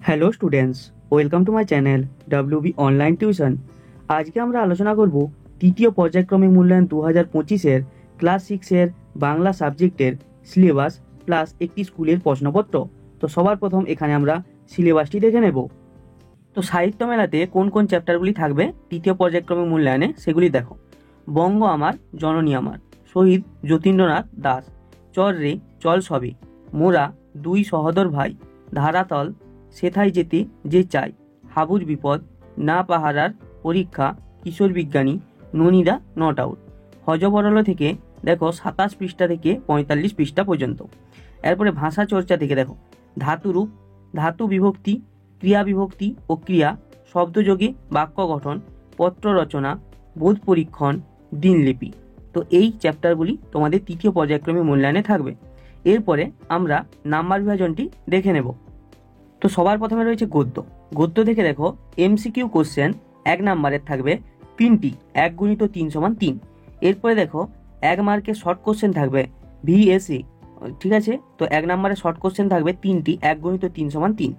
Hello students, welcome to my channel WB online tuition. আজকে আমরা আলোচনা করব তৃতীয় পর্যায়ক্রমিক মূল্যায়ন 2025-এর ক্লাস 6-এর বাংলা সাবজেক্টের সিলেবাস প্লাস একটি স্কুলের প্রশ্নপত্র। তো সবার প্রথম এখানে আমরা সিলেবাসটি দেখে নেব। তো সাহিত্য মেলাতে কোন কোন চ্যাপ্টারগুলি থাকবে তৃতীয় পর্যায়ক্রমিক মূল্যায়নে সেগুলি দেখো। বঙ্গ আমার, জননী আমার, শহীদ যতীন্দ্রনাথ দাস, চর রে চল সবে, মোরা দুই সহোদর ভাই, ধারাতল সেথায় যেতে যে চাই, হাবুর বিপদ, না পাহারার পরীক্ষা, কিশোর বিজ্ঞানী, ননিদা নট আউট। হজবরল থেকে দেখো 27 পৃষ্ঠা থেকে 45 পৃষ্ঠা পর্যন্ত। এরপরে ভাষা চর্চা থেকে দেখো ধাতুরূপ, ধাতু বিভক্তি, ক্রিয়া বিভক্তি ও ক্রিয়া, শব্দযোগে বাক্য গঠন, পত্র রচনা, বোধ পরীক্ষণ, দিনলিপি। তো এই চ্যাপ্টারগুলি তোমাদের তৃতীয় পর্যায়ক্রমিক মূল্যায়নে থাকবে। এরপরে আমরা নাম্বার বিভাজনটি দেখে নেব। তো সবার প্রথমে রয়েছে গদ্য। গদ্য থেকে দেখো এমসিকিউ কোশ্চেন 1 নাম্বারের থাকবে 3টি, 1 গুণিত 3 সমান 3। এরপরে দেখো 1 মার্কের শর্ট কোশ্চেন থাকবে ভিএসএ, ঠিক আছে। তো 1 নাম্বারের শর্ট কোশ্চেন থাকবে 3টি, 1 গুণিত 3 সমান 3।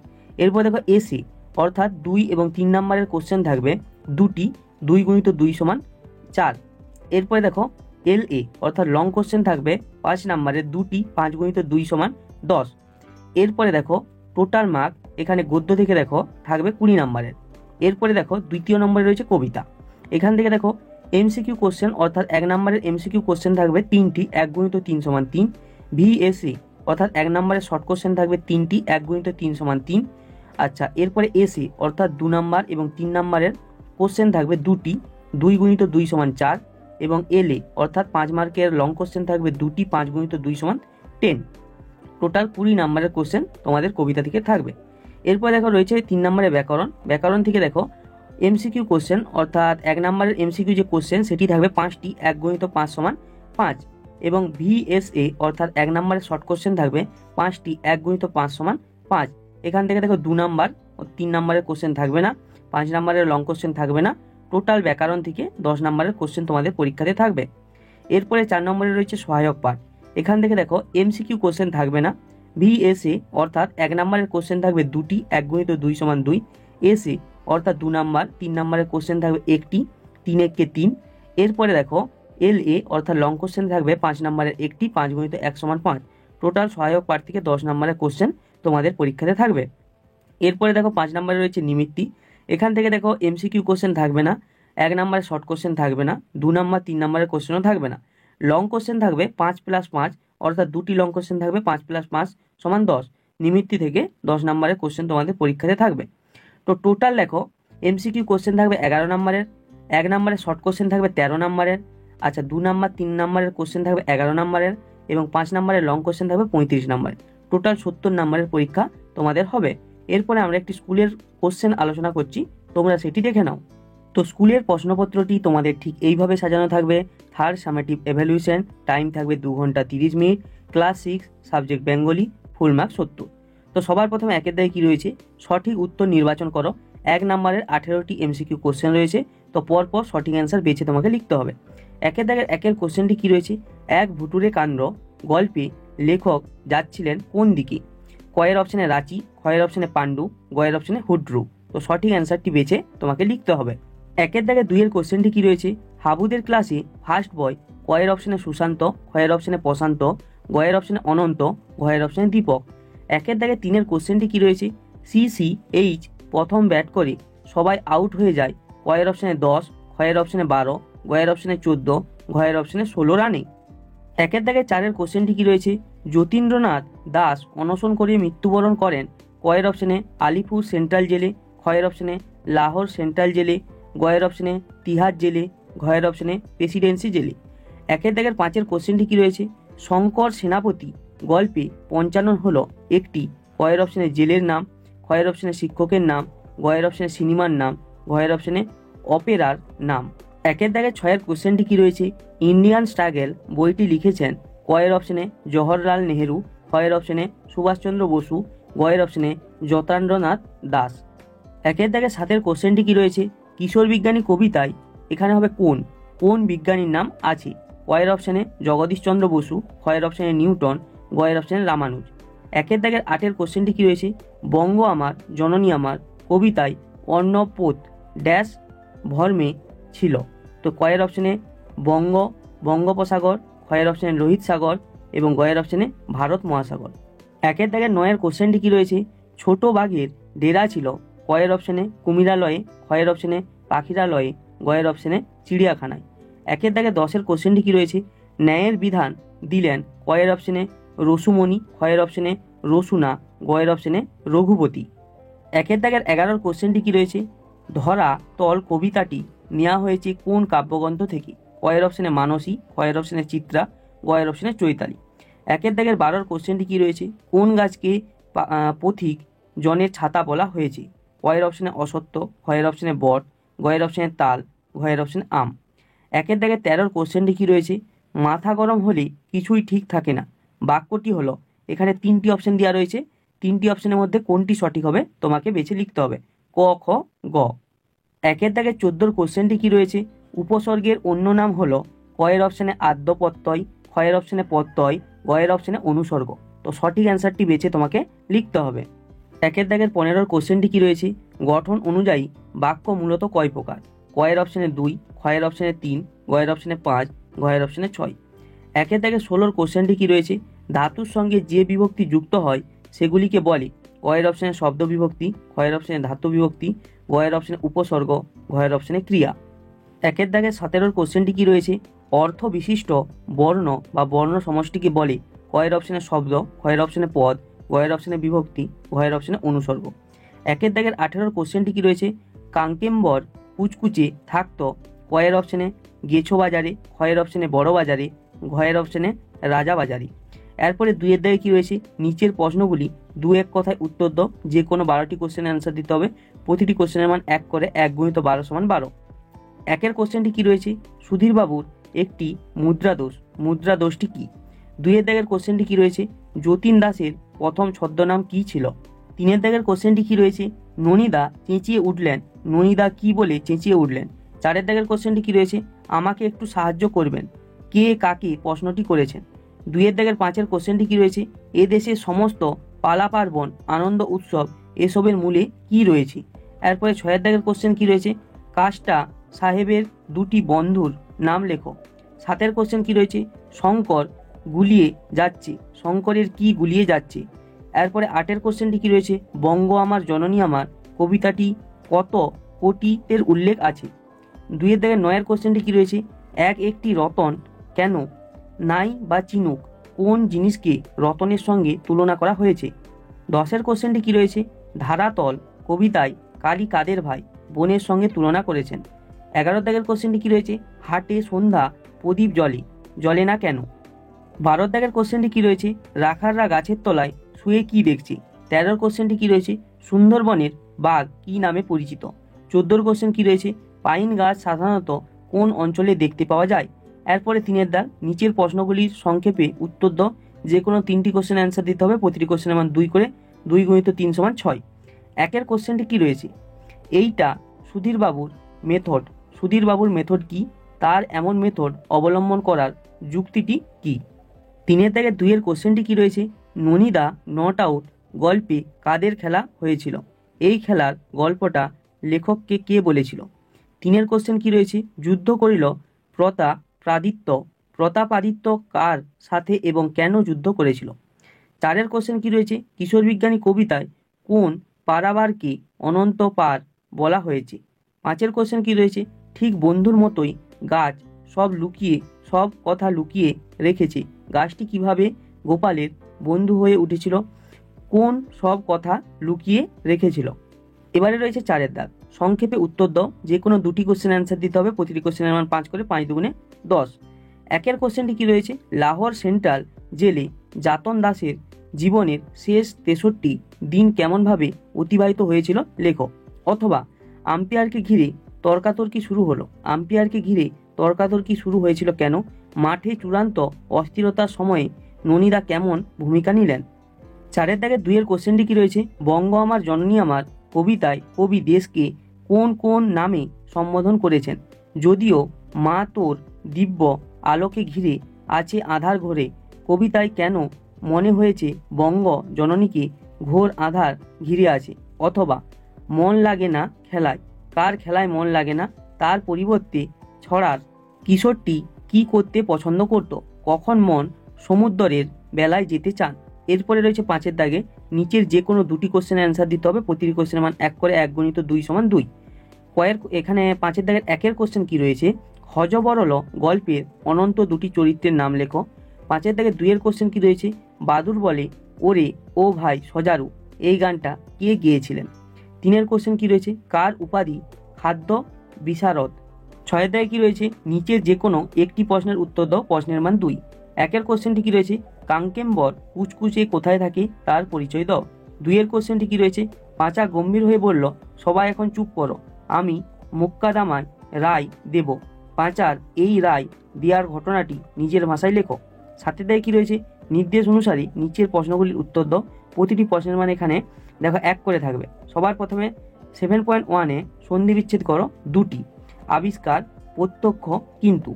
এরপর দেখো এসি অর্থাৎ 2 এবং 3 নাম্বারের কোশ্চেন থাকবে 2টি, 2 গুণিত 2 সমান 4। এরপরে দেখো এলএ অর্থাৎ লং কোশ্চেন থাকবে 5 নাম্বারের 2টি, 5 গুণিত 2 সমান 10। এরপরে দেখো টোটাল মার্ক এখানে গদ্য থেকে দেখো থাকবে 20 নাম্বারের। এরপরে দেখো দ্বিতীয় নম্বরে রয়েছে কবিতা। এখান থেকে দেখো এমসিকিউ কোশ্চেন অর্থাৎ 1 নাম্বারের এমসিকিউ কোশ্চেন থাকবে 3টি, 1 গুণিত 3 সমান 3। ভিএসি অর্থাৎ 1 নাম্বারের শর্ট কোশ্চেন থাকবে 3টি, 1 গুণিত 3 সমান 3। আচ্ছা, এরপরে এসি অর্থাৎ 2 নাম্বার এবং 3 নাম্বারের কোশ্চেন থাকবে 2টি, 2 গুণিত 2 সমান 4। এবং এলএ অর্থাৎ 5 মার্কের লং কোশ্চেন থাকবে 2টি, 5 গুণিত 2 সমান 10। টোটাল 20 নাম্বারের কোশ্চেন তোমাদের কবিতা থেকে থাকবে। এরপর দেখো রয়েছে 3 নম্বরের ব্যাকরণ। ব্যাকরণ থেকে দেখো এমসিকিউ কোশ্চেন অর্থাৎ 1 নম্বরের এমসিকিউ যে কোশ্চেন সেটি থাকবে 5টি, 1 গুণিত 5 সমান 5। এবং ভিএসএ অর্থাৎ 1 নম্বরের শর্ট কোশ্চেন থাকবে 5টি, 1 গুণিত 5 সমান 5। এখান থেকে দেখো 2 নাম্বার ও 3 নাম্বারের কোশ্চেন থাকবে না, 5 নাম্বারের লং কোশ্চেন থাকবে না। টোটাল ব্যাকরণ থেকে 10 নাম্বারের কোশ্চেন তোমাদের পরীক্ষাতে থাকবে। এরপরে 4 নম্বরে রয়েছে সহায়ক পাঠ। এখান থেকে দেখো এমসিকিউ কোশ্চেন থাকবে না। ভিএসএ অর্থাৎ 1 নাম্বারের কোশ্চেন থাকবে 2টি, 1 গুণিত 2 সমান 2। এসএ অর্থাৎ 2 নাম্বার, 3 নাম্বারের কোশ্চেন থাকবে 1টি, 3 একে 3। এরপরে দেখো এলএ অর্থাৎ লং কোশ্চেন থাকবে 5 নাম্বারের 1টি, 5 গুণিত 1 সমান 5। টোটাল সহায়ক পাঠ থেকে 10 নাম্বারের কোশ্চেন তোমাদের পরীক্ষাতে থাকবে। এরপরে দেখো 5 নাম্বারে রয়েছে নিমিত্তি। এখান থেকে দেখো এমসিকিউ কোশ্চেন থাকবে না, 1 নাম্বারের শর্ট কোশ্চেন থাকবে না, 2 নাম্বার 3 নাম্বারের কোশ্চেনও থাকবে না। লং কোশ্চেন থাকবে 5+5 অর্থাৎ 2টি লং কোশ্চেন থাকবে 5+5 সমান 10। নিমিত্তি থেকে 10 নাম্বারের কোশ্চেন তোমাদের পরীক্ষাতে থাকবে। তো টোটাল দেখো এমসিকিউ কোশ্চেন থাকবে 11 নাম্বারের, 1 নাম্বারের শর্ট কোশ্চেন থাকবে 13 নাম্বারের। আচ্ছা, 2 নাম্বার 3 নাম্বারের কোশ্চেন থাকবে 11 নাম্বারের এবং 5 নাম্বারের লং কোশ্চেন থাকবে 35 নাম্বারের। টোটাল 70 নাম্বারের পরীক্ষা তোমাদের হবে। এরপরে আমরা একটি স্কুলের কোশ্চেন আলোচনা করছি, তোমরা সেটি দেখে নাও। তো স্কুলের প্রশ্নপত্রটি তোমাদের ঠিক এইভাবে সাজানো থাকবে। থার্ড সামেটিভ এভ্যালুয়েশন, টাইম থাকবে 2 ঘন্টা 30 minute, class 6 subject Bengali, full mark 70। তো সবার প্রথমে একের দাগে কী রয়েছে, সঠিক উত্তর নির্বাচন করো। 1 নাম্বারের 18টি এমসিকিউ কোশ্চেন রয়েছে, তো পরপর সঠিক অ্যান্সার বেছে তোমাকে লিখতে হবে। একের দাগের একের কোশ্চেনটি কী রয়েছে, এক ভুতুরে কাণ্ড গল্পে লেখক যাচ্ছিলেন কোন দিকে? কয়ের অপশানে রাঁচি, খয়ের অপশানে পাণ্ডু, গয়ের অপশানে হুড্রু। তো সঠিক অ্যান্সারটি বেছে তোমাকে লিখতে হবে। একের দাগে 2-এর কোশ্চেনটি কী রয়েছে, হাবুদের ক্লাসে ফার্স্ট বয়, কয়ের অপশানে সুশান্ত, খয়ের অপশানে প্রশান্ত, গয়ের অপশানে অনন্ত, ঘয়ের অপশানে দীপক। একের দাগে 3-এর কোশ্চেনটি কী রয়েছে, সিসিএইচ প্রথম ব্যাট করে সবাই আউট হয়ে যায়, কয়ের অপশানে 10, খয়ের অপশানে 12, গয়ের অপশানে 14, ঘয়ের অপশানে 16 রানে। একের দাগে 4-এর কোশ্চেনটি কী রয়েছে, যতীন্দ্রনাথ দাস অনশন করে মৃত্যুবরণ করেন, কয়ের অপশানে আলিপুর সেন্ট্রাল জেলে, খয়ের অপশানে লাহোর সেন্ট্রাল জেলে, গয়ের অপশানে তিহার জেলে, ঘয়ের অপশানে প্রেসিডেন্সি জেলে। একের দাগের 5-এর কোশ্চেনটি কী রয়েছে, শঙ্কর সেনাপতি গল্পে পঞ্চানন হলো একটি, কয়ের অপশানে জেলের নাম, খয়ের অপশানে শিক্ষকের নাম, গয়ের অপশানে সিনেমার নাম, ঘয়ের অপশানে অপেরার নাম। একের দাগের 6-এর কোশ্চেনটি কী রয়েছে, ইন্ডিয়ান স্ট্রাগল বইটি লিখেছেন, কয়ের অপশানে জওহরলাল নেহেরু, খয়ের অপশানে সুভাষচন্দ্র বসু, গয়ের অপশানে যতীন্দ্রনাথ দাস। একের দাগে 7-এর কোশ্চেনটি কী রয়েছে, কিশোর বিজ্ঞানী কবিতায় এখানে হবে কোন কোন বিজ্ঞানীর নাম আছে? কয়ের অপশানে জগদীশচন্দ্র বসু, খয়ের অপশানে নিউটন, গয়ের অপশানে রামানুজ। একের দাগের 8-এর কোশ্চেনটি কী রয়েছে, বঙ্গ আমার জননী আমার কবিতায় অর্ণপোত ড্যাশ ভরমে ছিল। তো কয়ের অপশনে বঙ্গ, বঙ্গোপসাগর, ক্ষয়ের অপশনে লোহিত সাগর এবং গয়ের অপশনে ভারত মহাসাগর। একের দাগের 9 কোশ্চেনটি কি রয়েছে, ছোট বাঘের ডেরা ছিল কয়ের অপশনে কুমিরালয়ে, ক্ষয়ের অপশনে পাখিরালয়ে, গয়ের অপশনে চিড়িয়াখানায়। একের দাগে 10 কোশ্চেনটি কি রয়েছে, ন্যায়ের বিধান দিলেন কয়ের অপশনে রসুমণি, ক্ষয়ের অপশনে রসুনা, গয়ের অপশনে রঘুপতি। একের দাগের 11 কোশ্চেনটি কি রয়েছে, ধরা তল কবিতাটি নেওয়া হয়েছে কোন কাব্যগ্রন্থ থেকে, কয়ের অপশনে মানসী, ক্ষয়ের অপশনে চিত্রা, গয়ের অপশনে চৈতালি। একের দাগের 12 কোশ্চেনটি কি রয়েছে, কোন গাছকে পথিক জনের ছাতা বলা হয়েছে, কয়ের অপশনে অসত্য, ক্ষয়ের অপশনে বট, গয়ের অপশনে তাল, ঘয়ের অপশনে আম। একের দাগের 13 কোশ্চেনটি কি রয়েছে, মাথা গরম হলে কিছুই ঠিক থাকে না বাক্যটি হলো, এখানে 3টি অপশন দেওয়া রয়েছে, 3টি অপশনের মধ্যে কোনটি সঠিক হবে তোমাকে বেছে লিখতে হবে, ক খ গ। একের দাগের 14 কোশ্চেনটি কি রয়েছে, উপসর্গের অন্য নাম হলো, কয়ের অপশনে আদ্য প্রত্যয়, ক্ষয়ের অপশনে প্রত্যয়, গয়ের অপশনে অনুসর্গ। তো সঠিক অ্যান্সারটি বেছে তোমাকে লিখতে হবে। একের দাগের 15 কোশ্চেনটি কি রয়েছে, গঠন অনুযায়ী বাক্য মূলত কয় প্রকার, কয়ের অপশনে 2, ক্ষয়ের অপশনে 3, গয়ের অপশনে 5, গয়ের অপশনে 6। একের দাগে 16 কোশ্চেনটি কি রয়েছে, ধাতুর সঙ্গে যে বিভক্তি যুক্ত হয় সেগুলিকে বলে, কয়ের অপশনে শব্দ বিভক্তি, ক্ষয়ের অপশনে ধাতু বিভক্তি, গয়ের অপশনে উপসর্গ, ঘয়ের অপশনে ক্রিয়া। একের দাগে 17 কোশ্চেনটি কি রয়েছে, অর্থ বিশিষ্ট বর্ণ বা বর্ণ সমষ্টিকে বলে, কয়ের অপশনে শব্দ, ক্ষয়ের অপশনে পদ, গয়ের অপশনে বিভক্তি, ঘয়ের অপশনে অনুসর্গ। একের দাগের 18 কোশ্চেনটি কি রয়েছে, কাঙ্কেম্বর কুচকুচে থাকতো, কয়ের অপশনে গেছো বাজারে, ক্ষয়ের অপশনে বড় বাজারে, ঘয়ের অপশনে রাজা বাজারে। এরপরে 2 দাগে কি রয়েছে, নিচের প্রশ্নগুলি 2-1 কথায় উত্তর দাও, যে কোনো 12টি কোশ্চেনের অ্যান্সার দিতে হবে, প্রতিটি কোশ্চেনের মান 1 করে, 1 গুণিত 12 সমান 12। একের কোশ্চেনটি কি রয়েছে, সুধীর বাবুর একটি মুদ্রা দোষটি কি। 2 দাগের কোশ্চেনটি কি রয়েছে, যতীন দাসের প্রথম ছদ্মনাম কি ছিল। 3 দাগের কোশ্চেনটি কি রয়েছে, ননীদা চেঁচিয়ে উঠলেন, ননীদা কি বলে চেঁচিয়ে উঠলেন। 4 দাগের কোশ্চেনটি কি রয়েছে, আমাকে একটু সাহায্য করবেন, কে কাকে প্রশ্নটি করেছেন। 2 দাগের 5 কোশ্চেনটি কি রয়েছে, এ দেশের সমস্ত পালা পার্বণ আনন্দ উৎসব এসবের মূলে কি রয়েছে। এরপরে 6 দাগের কোশ্চেন কি রয়েছে, কাস্টা সাহেবের 2টি বন্ধুর নাম লেখো। 7 কোশ্চেন কি রয়েছে, শঙ্কর গুলিয়ে যাচ্ছে, শঙ্করের কি গুলিয়ে যাচ্ছে। এরপরে 8 কোশ্চেনটি কি রয়েছে, বঙ্গ আমার জননী আমার কবিতাটি কত কোটিতের উল্লেখ আছে। 2 দাগের 9 কোশ্চেনটি কি রয়েছে, একটি রতন কেন নাই বা চিনুক, কোন জিনিসকে রতনের সঙ্গে তুলনা করা হয়েছে। 10 কোশ্চেনটি কি রয়েছে, ধারাতল কবিতায় কালী কাদের ভাই বোনের সঙ্গে তুলনা করেছেন। 11 দাগের কোশ্চেনটি কি রয়েছে, হাটে সন্ধ্যা প্রদীপ জ্বলে না কেন। 12 দাগের কোশ্চেনটি কি রয়েছে, রাখাররা গাছের তলায় শুয়ে কি দেখছে। 13 কোশ্চেনটি কি রয়েছে, সুন্দরবনের বাঘ কি নামে পরিচিত। 14 কোশ্চেন কি রয়েছে, পাইন গাছ সাধারণত কোন অঞ্চলে দেখতে পাওয়া যায়। এরপরে 3 দাগ, নিচের প্রশ্নগুলির সংক্ষেপে উত্তর দাও, যে কোনো 3টি কোশ্চেন অ্যান্সার দিতে হবে, প্রতিটি কোশ্চেনের মান 2 করে, 2 গুণিত 3 সমান 6। একের কোশ্চেনটি কি রয়েছে, এইটা সুধীরবাবুর মেথড কি, তার এমন মেথড অবলম্বন করার যুক্তিটি কি। 3 দাগে 2 কোশ্চেনটি কি রয়েছে, ননীদা নট আউট গল্পে কাদের খেলা হয়েছিল, এই খেলার গল্পটা লেখককে কে বলেছিল। 3 কোশ্চেন কি রয়েছে, যুদ্ধ করিল প্রতাপাদিত্য কার সাথে এবং কেন যুদ্ধ করেছিল। 4 কোশ্চেন কি রয়েছে, কিশোর বিজ্ঞানী কবিতায় কোন পারাবারকে অনন্ত পার বলা হয়েছে। 5 কোশ্চেন কি রয়েছে, ঠিক বন্ধুর মতোই গাছ সব কথা লুকিয়ে রেখেছে, গাছটি কিভাবে গোপালের বন্ধু হয়ে উঠেছিল, কোন সব কথা লুকিয়ে রেখেছিল। এবারে রয়েছে 4 দাগ, সংক্ষেপে উত্তর দাও, যে কোনো 2টি কোশ্চেন অ্যান্সার দিতে হবে, প্রতিটি কোশ্চেনের মান 5 করে, 5 দুগুণে 10। 1 কোশ্চেনটি কি রয়েছে, লাহোর সেন্ট্রাল জেলে যাতন দাসের জীবনের শেষ 63 দিন কেমনভাবে অতিবাহিত হয়েছিল লেখো। অথবা আম্পায়ারকে ঘিরে তর্কাতর্কি শুরু হয়েছিল কেন, মাঠে চূড়ান্ত অস্থিরতার সময়ে ননীদা কেমন ভূমিকা নিলেন। 4 দাগে 2 কোশ্চেনটি কি রয়েছে, বঙ্গ আমার জননী আমার কবিতায় কবি দেশকে কোন কোন নামে সম্বোধন করেছেন। যদিও মা তোর দিব্য আলোকে ঘিরে আছে আধার ঘরে, কবিতায় কেন মনে হয়েছে বঙ্গ জননীকে ঘোর আঁধার ঘিরে আছে, অথবা মন লাগে না খেলায়, কার খেলায় মন লাগে না, তার পরিবর্তে ছড়ার কিশোরটি কি করতে পছন্দ করত, কখন মন সমুদ্রের বেলায় যেতে চান। এরপরে রয়েছে 5-এর দাগে নিচের যে কোনো দুটি কোশ্চেনের অ্যান্সার দিতে হবে, প্রতিটি কোশ্চেনের মান 1 করে, 1 গুণিত 2 সমান 2। এখানে 5-এর দাগের 1-এর কোশ্চেন কি রয়েছে, হযবরল গল্পের অনন্ত দুটি চরিত্রের নাম লেখো। 5-এর দাগের 2-এর কোশ্চেন কি রয়েছে, বাদুর বলে ওরে ও ভাই সজারু এই গানটা কে গেয়েছিলেন। 3-এর কোশ্চেন কি রয়েছে, কার উপাধি খাদ্য বিশারদ। 6-এর দাগে কি রয়েছে, নিচের যে কোনো একটি প্রশ্নের উত্তর দাও, প্রশ্নের মান 2। 1-এর কোশ্চেনটি কি রয়েছে, কাঙ্কেম্বর কুচকুচে কোথায় থাকে তার পরিচয় দাও। 2-এর কোশ্চেনটি কি রয়েছে, পাঁচা গম্ভীর হয়ে বলল সবাই এখন চুপ করো, আমি মোকদ্দমায় রায় দেব, পাঁচার এই রায় দেওয়ার ঘটনাটি নিজের ভাষায় লেখো। 7-এর দাগে কি রয়েছে, নির্দেশ অনুসারে নিচের প্রশ্নগুলির উত্তর দাও। প্রতিটি প্রশ্নের মান এখানে দেখো 1 করে থাকবে। সবার প্রথমে 7.1-এ সন্ধি বিচ্ছেদ করো 2টি, আবিষ্কার প্রত্যক্ষ কিন্তু।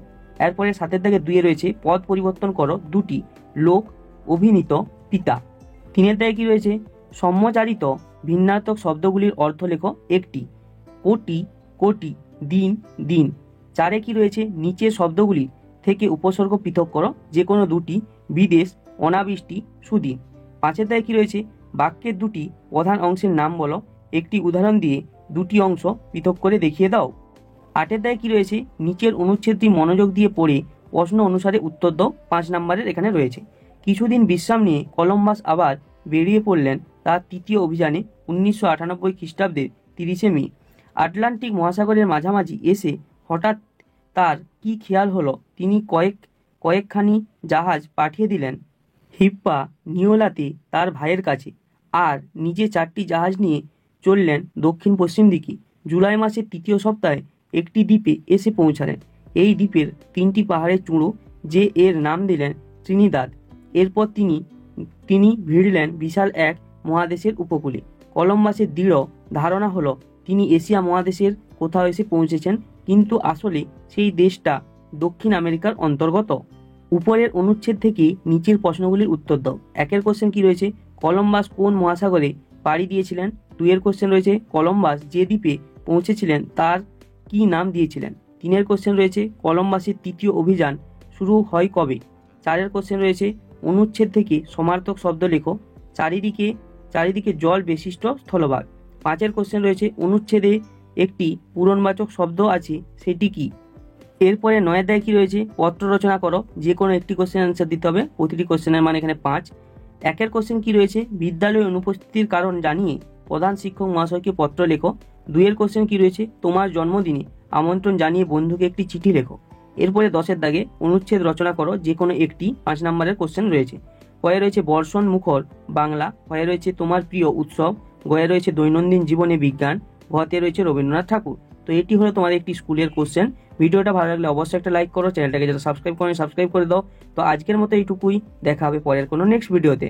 এরপরে 7-এর দাগে 2-এ রয়েছে পদ পরিবর্তন করো 2টি, লোক অভিনীত পিতা। 3-এর দাগে কি রয়েছে, সম্মচারিত ভিন্নার্থক শব্দগুলির অর্থ লেখো 1টি, কোটি কোটি, দিন দিন। 4-এ কি রয়েছে, নিচের শব্দগুলি থেকে উপসর্গ পৃথক করো যে কোনো 2টি, বিদেশ অনাবৃষ্টি সুদিন। 5-এর দাগে কি রয়েছে, বাক্যের 2টি প্রধান অংশের নাম বলো, একটি উদাহরণ দিয়ে 2টি অংশ পৃথক করে দেখিয়ে দাও। 8-এর দাগে কি রয়েছে, নিচের অনুচ্ছেদটি মনোযোগ দিয়ে পড়ে প্রশ্ন অনুসারে উত্তর দাও। 5 নম্বরের এখানে রয়েছে, কিছুদিন বিশ্রাম নিয়ে কলম্বাস আবার বেরিয়ে পড়লেন তার তৃতীয় অভিযানে 1998 খ্রিস্টাব্দের 30শে মে। আটলান্টিক মহাসাগরের মাঝামাঝি এসে হঠাৎ তার কি খেয়াল হলো, তিনি কয়েকখানি জাহাজ পাঠিয়ে দিলেন হিপ্পা নিওলাতে তার ভাইয়ের কাছে, আর নিজে 4টি জাহাজ নিয়ে চললেন দক্ষিণ পশ্চিম দিকে। জুলাই মাসের 3য় সপ্তাহে একটি দ্বীপে এসে পৌঁছালেন। এই দ্বীপের 3টি পাহাড়ের চূড়ো, যে এর নাম দিলেন ত্রিনিদাদ। এরপর তিনি ভিড়লেন বিশাল এক মহাদেশের উপকূলে। কলম্বাসের দৃঢ় ধারণা হলো তিনি এশিয়া মহাদেশের কোথাও এসে পৌঁছেছেন, কিন্তু আসলে সেই দেশটা দক্ষিণ আমেরিকার অন্তর্গত। উপরের অনুচ্ছেদ থেকে নিচের প্রশ্নগুলির উত্তর দাও। 1-এর কোশ্চেন কি রয়েছে, কলম্বাস কোন মহাসাগরে পাড়ি দিয়েছিলেন। 2-এর কোশ্চেন রয়েছে, কলম্বাস যে দ্বীপে পৌঁছেছিলেন তার কি নাম দিয়েছিলেন। 3-এর কোশ্চেন রয়েছে, কলম্বাসের তৃতীয় অভিযান শুরু হয় কবে। 4-এর কোশ্চেন রয়েছে, অনুচ্ছেদ থেকে সমার্থক শব্দ লেখো, চারিদিকে জল বিশিষ্ট স্থলভাগ। 5-এর কোশ্চেন রয়েছে, অনুচ্ছেদে একটি পূরণবাচক শব্দ আছে, সেটি কি। এরপরে 9-এর দাগে কি রয়েছে, পত্র রচনা করো, যে কোনো একটি কোশ্চেন অ্যান্সার দিতে হবে, প্রতিটি কোশ্চেনের মান এখানে 5। 1-এর কোশ্চেন কি রয়েছে, বিদ্যালয়ে অনুপস্থিতির কারণ জানিয়ে প্রধান শিক্ষক মহাশয়কে পত্র লেখো। 2-এর কোশ্চেন কি রয়েছে, তোমার জন্মদিনে আমন্ত্রণ জানিয়ে বন্ধুকে একটি চিঠি লেখো। এরপরে 10-এর দাগে অনুচ্ছেদ রচনা করো, যে কোনো একটি। 5 নম্বরের কোশ্চেন রয়েছে। কয়ে রয়েছে বর্ষণ মুখর বাংলা, হয়ে রয়েছে তোমার প্রিয় উৎসব, গয়ে রয়েছে দৈনন্দিন জীবনে বিজ্ঞান, ঘতে রয়েছে রবীন্দ্রনাথ ঠাকুর। তো এটি হলো তোমাদের একটি স্কুলের কোশ্চেন। ভিডিওটা ভালো লাগলে অবশ্যই একটা লাইক করো, চ্যানেলটাকে যারা সাবস্ক্রাইব করেন সাবস্ক্রাইব করে দাও। তো আজকের মতো এইটুকুই, দেখা হবে পরের কোনো নেক্সট ভিডিওতে।